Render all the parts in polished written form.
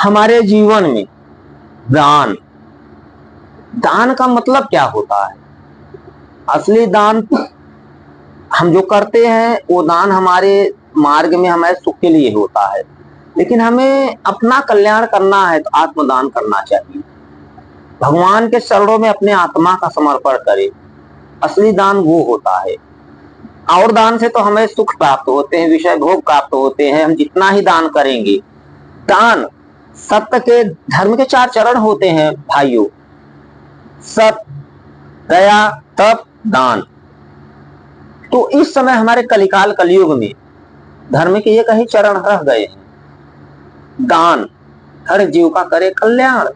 हमारे जीवन में दान, दान का मतलब क्या होता है? असली दान हम जो करते हैं वो दान हमारे मार्ग में हमारे सुख के लिए होता है, लेकिन हमें अपना कल्याण करना है तो आत्मदान करना चाहिए। भगवान के चरणों में अपने आत्मा का समर्पण करें, असली दान वो होता है। और दान से तो हमें सुख प्राप्त होते हैं, विषय भोग प्राप्त होते हैं, हम जितना ही दान करेंगे। दान सत्य के धर्म के 4 चरण होते हैं भाइयों, सत्य, दया, तप, दान। तो इस समय हमारे कलिकाल कलयुग में धर्म के ये कई चरण रह गए हैं। दान, हर जीव का करे कल्याण।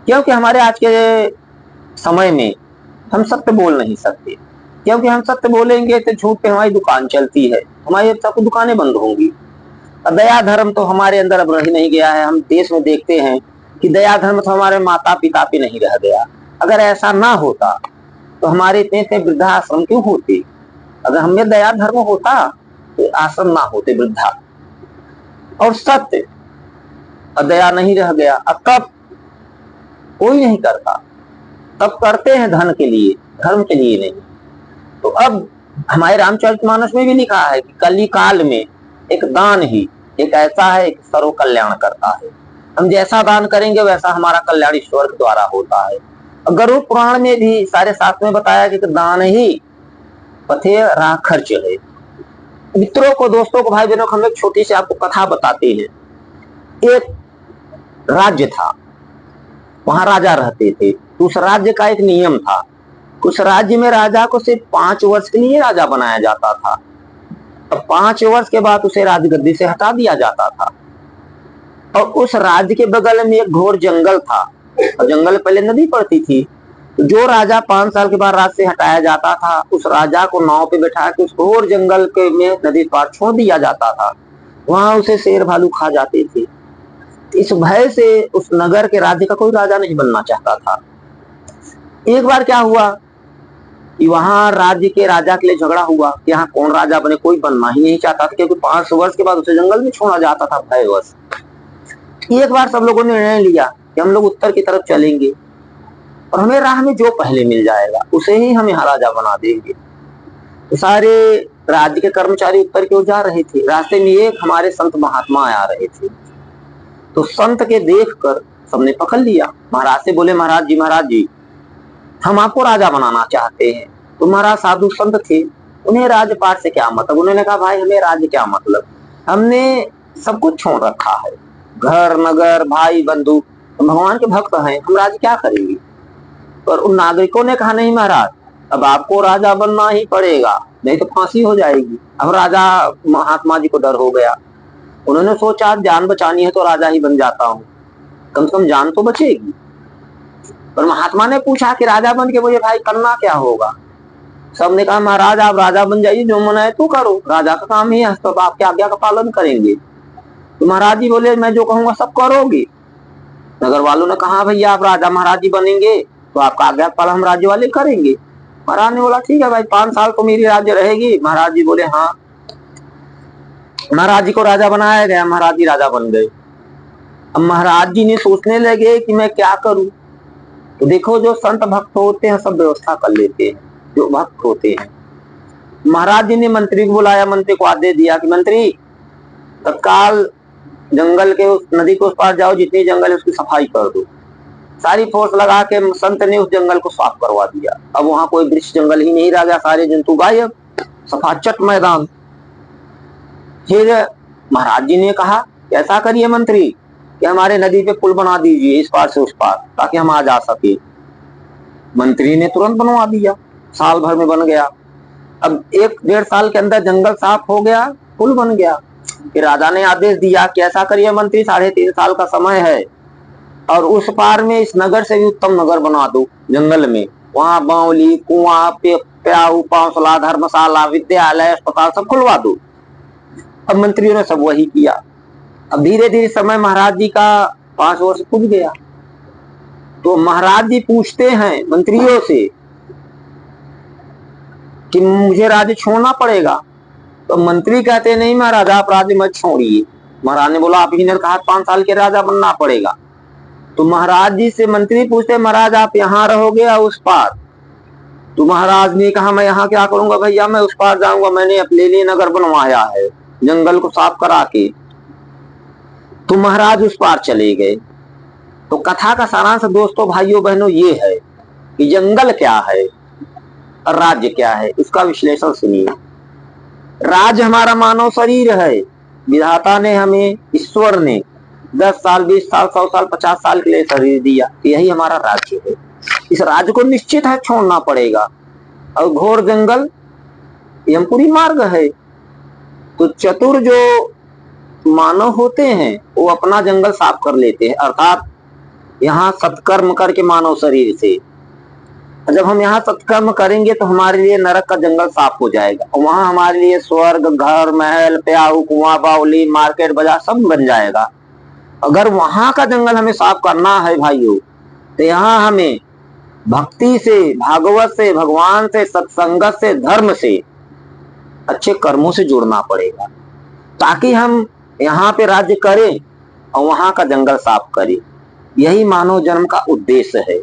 क्योंकि हमारे आज के समय में हम सत्य बोल नहीं सकते, क्योंकि हम सत्य बोलेंगे तो झूठ पे हमारी दुकान चलती है, हमारी सब दुकानें बंद होंगी। दया धर्म तो हमारे अंदर अब रह नहीं गया है। हम देश में देखते हैं कि दया धर्म तो हमारे माता पिता पे नहीं रह गया। अगर ऐसा ना होता तो हमारे इतने इतने वृद्धाश्रम क्यों होते? अगर हमें दया धर्म होता तो आश्रम ना होते वृद्धा। और सत्य और दया नहीं रह गया। अब तब कोई नहीं करता, तब करते हैं धन के लिए, धर्म के लिए नहीं। तो अब हमारे रामचरितमानस में भी लिखा है कि कली काल में एक दान ही एक ऐसा है एक सर्व कल्याण करता है। हम जैसा दान करेंगे वैसा हमारा कल्याण ईश्वर के द्वारा होता है। गरुड़ पुराण में भी सारे शास्त्र में बताया कि दान ही पथे राह खर्च है। मित्रों को, दोस्तों को, भाई बहनों को हम एक छोटी सी आपको कथा बताते हैं। एक राज्य था, वहां राजा रहते थे। उस राज्य का एक नियम था, उस राज्य में राजा को सिर्फ 5 वर्ष के लिए राजा बनाया जाता था। अब 5 वर्ष के बाद उसे राजगद्दी से हटा दिया जाता था। और उस राज्य के बगल में एक घोर जंगल था, और जंगल पहले नदी पड़ती थी। जो राजा 5 साल के बाद राज से हटाया जाता था, उस राजा को नाव पे बैठा के उस घोर जंगल के में नदी पार छोड़ दिया जाता था। वहां उसे शेर भालू खा जाते थे। इस भय से उस नगर के राज्य का कोई राजा नहीं बनना चाहता था। एक बार क्या हुआ कि वहां राज्य के राजा के लिए झगड़ा हुआ कि यहाँ कौन राजा बने। कोई बनना ही नहीं चाहता था, क्योंकि 5 वर्ष के बाद उसे जंगल में छोड़ा जाता था भयवश। एक बार सब लोगों ने निर्णय लिया कि हम लोग उत्तर की तरफ चलेंगे और हमें राह में जो पहले मिल जाएगा उसे ही हम यहाँ राजा बना देंगे। तो सारे राज्य के कर्मचारी उत्तर की ओर जा रहे थे। रास्ते में एक हमारे संत महात्मा आ रहे थे। तो संत के देखकर सबने पकड़ लिया। महाराज से बोले, महाराज जी हम आपको राजा बनाना चाहते हैं। तो महाराज साधु संत थे, उन्हें राजपाट से क्या मतलब। उन्होंने कहा, भाई हमें राज्य क्या मतलब, हमने सब कुछ छोड़ रखा है, घर नगर भाई बंधु, तो भगवान के भक्त हैं, हम राज्य क्या करेंगे। पर उन नागरिकों ने कहा, नहीं महाराज अब आपको राजा बनना ही पड़ेगा, नहीं तो फांसी हो जाएगी। अब राजा महात्मा जी को डर हो गया। उन्होंने सोचा जान बचानी है तो राजा ही बन जाता हूँ, कम से कम जान तो बचेगी। पर महात्मा ने पूछा कि राजा बन के मुझे भाई करना क्या होगा। सबने कहा, महाराज आप राजा बन जाइए, जो मन है तू करो, राजा का काम ही है, तो आपकी आज्ञा का पालन करेंगे। तो महाराज जी बोले, मैं जो कहूंगा सब करोगे। नगर वालों ने कहा, भैया आप राजा महाराज जी बनेंगे तो आपका आज्ञा का पालन हम राज्य वाले करेंगे। महाराज ने बोला, ठीक है भाई 5 साल तो मेरी राज्य रहेगी। महाराज जी बोले, हाँ। महाराज जी को राजा बनाया गया, महाराज जी राजा बन गए। अब महाराज जी ने सोचने लगे कि मैं क्या करूं। तो देखो, जो संत भक्त होते हैं सब व्यवस्था कर लेते हैं, जो भक्त होते हैं। महाराज जी ने मंत्री को बुलाया, मंत्री को आदेश दिया कि मंत्री तत्काल जंगल के उस नदी के उस पार जाओ, जितनी जंगल है उसकी सफाई कर दो। सारी फोर्स लगा के संत ने उस जंगल को साफ करवा दिया। अब वहां कोई वृक्ष जंगल ही नहीं रह गया, सारे जंतु गायब, सफाचट मैदान। फिर महाराज जी ने कहा, ऐसा करिए मंत्री कि हमारे नदी पे पुल बना दीजिए इस पार से उस पार, ताकि हम आ जा सके। मंत्री ने तुरंत बनवा दिया, साल भर में बन गया। अब 1-1.5 साल के अंदर जंगल साफ हो गया, पुल बन गया। फिर राजा ने आदेश दिया कि ऐसा करिए मंत्री, 3.5 साल का समय है और उस पार में इस नगर से भी उत्तम नगर बना दो जंगल में। वहां बावली, कुआं, प्याऊ, पांसला, धर्मशाला, विद्यालय, अस्पताल सब खुलवा दो। अब मंत्रियों ने सब वही किया। अब धीरे धीरे समय महाराज जी का 5 वर्ष पूछ गया। तो महाराज जी पूछते हैं मंत्रियों से कि मुझे राज्य छोड़ना पड़ेगा। तो मंत्री कहते, नहीं महाराज आप राज्य मत छोड़िए, महाराज ने बोला आप ही ने कहा 5 साल के राजा बनना पड़ेगा। तो महाराज जी से मंत्री पूछते महाराज आप यहाँ रहोगे या उस पार? तो महाराज ने कहा मैं यहाँ क्या करूंगा भैया, मैं उस पार जाऊंगा, मैंने अपने लिए नगर बनवाया है जंगल को साफ करा के। तो महाराज उस पार चले गए। तो कथा का सारांश दोस्तों भाइयों बहनों ये है कि जंगल क्या है और राज्य क्या है, इसका विश्लेषण सुनिए। राज्य हमारा मानव शरीर है, विधाता ने हमें, ईश्वर ने 10 साल 20 साल 100 साल 50 साल के लिए शरीर दिया, यही हमारा राज्य है। इस राज्य को निश्चित है छोड़ना पड़ेगा और घोर जंगल यमपुरी मार्ग है। तो चतुर जो मानव होते हैं वो अपना जंगल साफ कर लेते हैं, अर्थात यहाँ सत्कर्म करके मानव शरीर से। जब हम यहाँ सत्कर्म करेंगे तो हमारे लिए नरक का जंगल साफ हो जाएगा और वहां हमारे लिए स्वर्ग, घर, महल, प्याऊ, कुआं, बावली, मार्केट, बाजार सब बन जाएगा। अगर वहां का जंगल हमें साफ करना है भाइयों तो यहाँ हमें भक्ति से, भागवत से, भगवान से, सत्संगत से, धर्म से, अच्छे कर्मों से जुड़ना पड़ेगा ताकि हम यहाँ पे राज्य करें और वहां का जंगल साफ करें। यही मानव जन्म का उद्देश्य है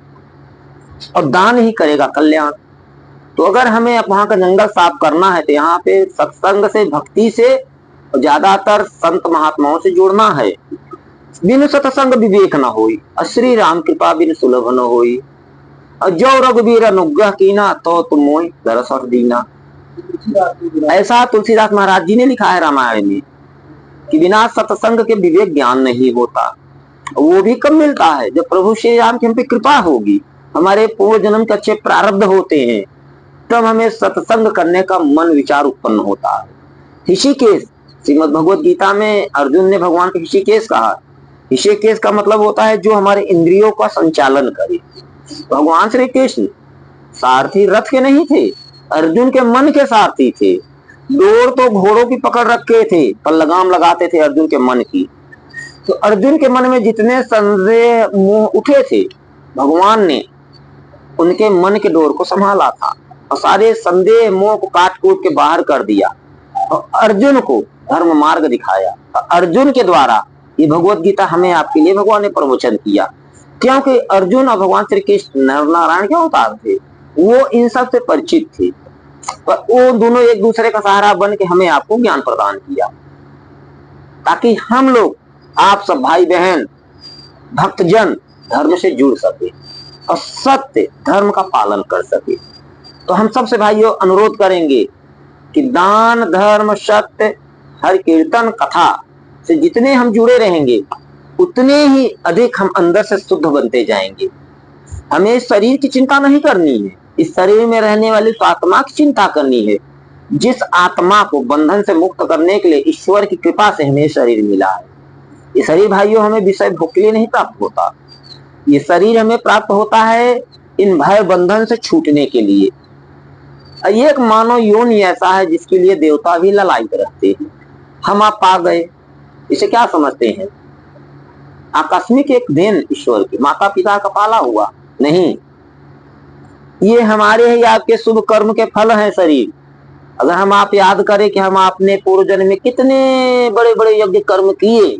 और दान ही करेगा कल्याण। तो अगर हमें वहां का जंगल साफ करना है तो यहाँ पे सत्संग से, भक्ति से और ज्यादातर संत महात्माओं से जुड़ना है। बिनु सत्संग विवेक न होई, श्री राम कृपा बिनु सुलभ न होई, और जो रघुवीर अनुग्रह कीना तो तुम मोहि दरस दीना। ऐसा तुलसीदास महाराज जी ने लिखा है रामायण में कि बिना सत्संग के विवेक ज्ञान नहीं होता। वो भी कब मिलता है? जब प्रभु श्री राम की हम पे कृपा होगी, हमारे पूर्व जन्म के अच्छे प्रारब्ध होते हैं, तब हमें सत्संग करने का मन विचार उत्पन्न होता है। ऋषिकेश, श्रीमद् भगवत गीता में अर्जुन ने भगवान को ऋषिकेश कहा। ऋषिकेश का मतलब होता है जो हमारे इंद्रियों का संचालन करे। भगवान श्री कृष्ण सारथी रथ के नहीं थे, अर्जुन के मन के सारथी थे। डोर तो घोड़ों की पकड़ रखे थे पर लगाम लगाते थे अर्जुन के मन की। तो अर्जुन के मन में जितने संदेह मोह उठे थे, भगवान ने उनके मन के डोर को संभाला था और सारे संदेह मोह को काट कूट के बाहर कर दिया और अर्जुन को धर्म मार्ग दिखाया। अर्जुन के द्वारा ये भगवत गीता हमें आपके लिए भगवान ने प्रवचन किया, क्योंकि अर्जुन और भगवान श्री कृष्ण नर नारायण के अवतार थे, वो इन सब से परिचित थे। पर वो दोनों एक दूसरे का सहारा बन के हमें आपको ज्ञान प्रदान किया ताकि हम लोग, आप सब भाई बहन भक्तजन धर्म से जुड़ सके और सत्य धर्म का पालन कर सके। तो हम सबसे भाइयों अनुरोध करेंगे कि दान, धर्म, सत्य, हर कीर्तन, कथा से जितने हम जुड़े रहेंगे उतने ही अधिक हम अंदर से शुद्ध बनते जाएंगे। हमें शरीर की चिंता नहीं करनी है, इस शरीर में रहने वाली तो आत्मा की चिंता करनी है। जिस आत्मा को बंधन से मुक्त करने के लिए ईश्वर की कृपा से हमें शरीर मिला है। ये शरीर भाइयों हमें विषय भोग के लिए नहीं प्राप्त होता, ये शरीर हमें प्राप्त होता है इन भय बंधन से छूटने के लिए। एक मानव योनि ऐसा है जिसके लिए देवता भी ललायित रहते हैं। हम आप पा गए, इसे क्या समझते हैं? आकस्मिक एक देन ईश्वर की, माता पिता का पाला हुआ नहीं, ये हमारे ही आपके शुभ कर्म के फल हैं शरीर। अगर हम आप याद करें कि हम अपने पूर्व जन्म में कितने बड़े बड़े यज्ञ कर्म किए,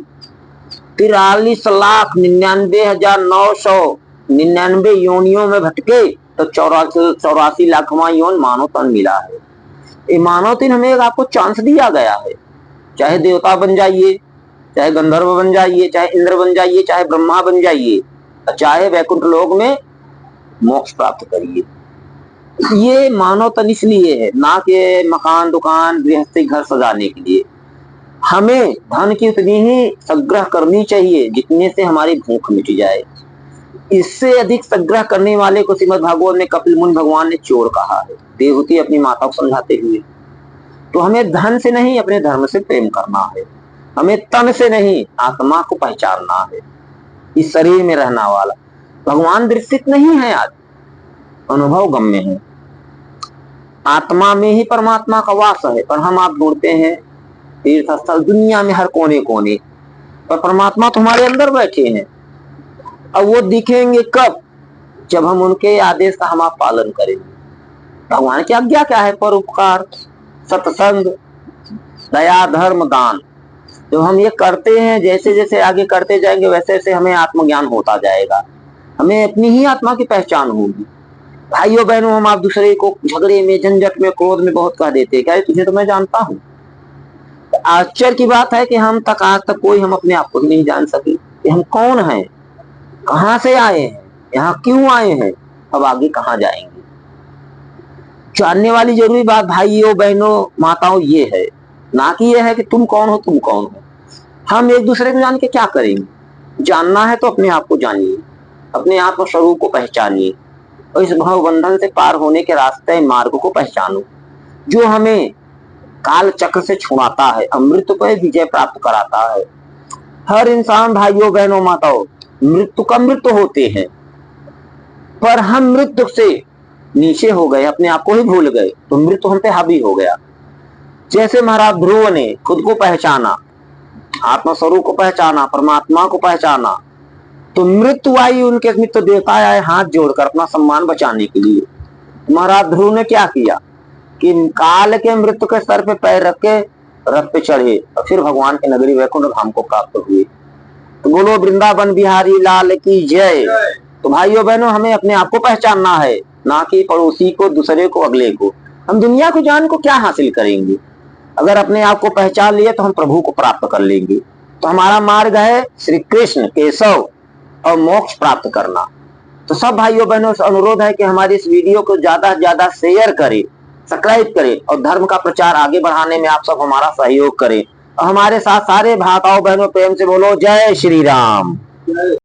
43,99,999 योनियों में भटके तो 84 लाखवां योन मानव तन मिला है। ये मानव तन हमें आपको चांस दिया गया है, चाहे देवता बन जाइए, चाहे गंधर्व बन जाइए, चाहे इंद्र बन जाइए, चाहे ब्रह्मा बन जाइए, चाहे वैकुंठ लोक में मोक्ष प्राप्त करिए। ये मानव तन इसलिए है, ना कि मकान दुकान गृहस्थी घर सजाने के लिए। हमें धन की उतनी ही संग्रह करनी चाहिए जितने से हमारी भूख मिट जाए। इससे अधिक संग्रह करने वाले को श्रीमद् भागवत में कपिल मुनि भगवान ने चोर कहा है, देवहूति अपनी माता को समझाते हुए। तो हमें धन से नहीं अपने धर्म से प्रेम करना है, हमें तन से नहीं आत्मा को पहचानना है। इस शरीर में रहना वाला भगवान दृश्यत नहीं है, आज अनुभव गम्य है। आत्मा में ही परमात्मा का वास है, पर हम आप ढूंढते हैं तीर्थ स्थल दुनिया में हर कोने कोने, पर परमात्मा तुम्हारे अंदर बैठे हैं। अब वो दिखेंगे कब? जब हम उनके आदेश का हम आप पालन करेंगे। भगवान की आज्ञा क्या है? परोपकार, सत्संग, दया, धर्म, दान। जब हम ये करते हैं, जैसे जैसे आगे करते जाएंगे वैसे वैसे हमें आत्मज्ञान होता जाएगा, हमें अपनी ही आत्मा की पहचान होगी। भाइयों बहनों, हम आप दूसरे को झगड़े में, झंझट में, क्रोध में बहुत कह देते हैं, क्या तुझे तो मैं जानता हूँ। आश्चर्य की बात है कि हम तक आज तक कोई हम अपने आप को ही नहीं जान सके कि हम कौन हैं, कहां से आए हैं, यहाँ क्यों आए हैं, अब आगे कहां जाएंगे। जानने वाली जरूरी बात भाइयों बहनों माताओं ये है, ना कि ये है कि तुम कौन हो, तुम कौन हो। हम एक दूसरे को जान के क्या करेंगे। जानना है तो अपने आप को जानिए, अपने आत्म स्वरूप को पहचानिए और इस भव बंधन से पार होने के रास्ते मार्ग को पहचानो, जो हमें काल चक्र से छुड़ाता है, अमृत पर विजय प्राप्त कराता है। हर इंसान भाइयों बहनों माताओं मृत्यु का मृत्यु होते हैं, पर हम मृत्यु से नीचे हो गए, अपने आप को ही भूल गए, तो मृत्यु हम पे हावी हो गया। जैसे महाराज ध्रुव ने खुद को पहचाना, आत्मस्वरूप को पहचाना, परमात्मा को पहचाना, तो मृत्यु आई, उनके मित्र देवता आए हाथ जोड़कर अपना सम्मान बचाने के लिए। महाराज ध्रुव ने क्या किया कि काल के मृत्यु के सर पे पैर रख के रथ पे चढ़े और फिर भगवान के नगरी वैकुंठ धाम को प्राप्त हुए। तो बोलो वृंदावन बिहारी लाल की जय। तो भाइयों बहनों, हमें अपने आप को पहचानना है, ना कि पड़ोसी को, दूसरे को, अगले को। हम दुनिया को जान को क्या हासिल करेंगे। अगर अपने आप को पहचान लिए तो हम प्रभु को प्राप्त कर लेंगे। तो हमारा मार्ग है श्री कृष्ण केशव और मोक्ष प्राप्त करना। तो सब भाइयों बहनों से अनुरोध है कि हमारी इस वीडियो को ज्यादा से ज्यादा शेयर करें, सब्सक्राइब करें और धर्म का प्रचार आगे बढ़ाने में आप सब हमारा सहयोग करें। और हमारे साथ सारे भाताओं बहनों प्रेम से बोलो जय श्री राम।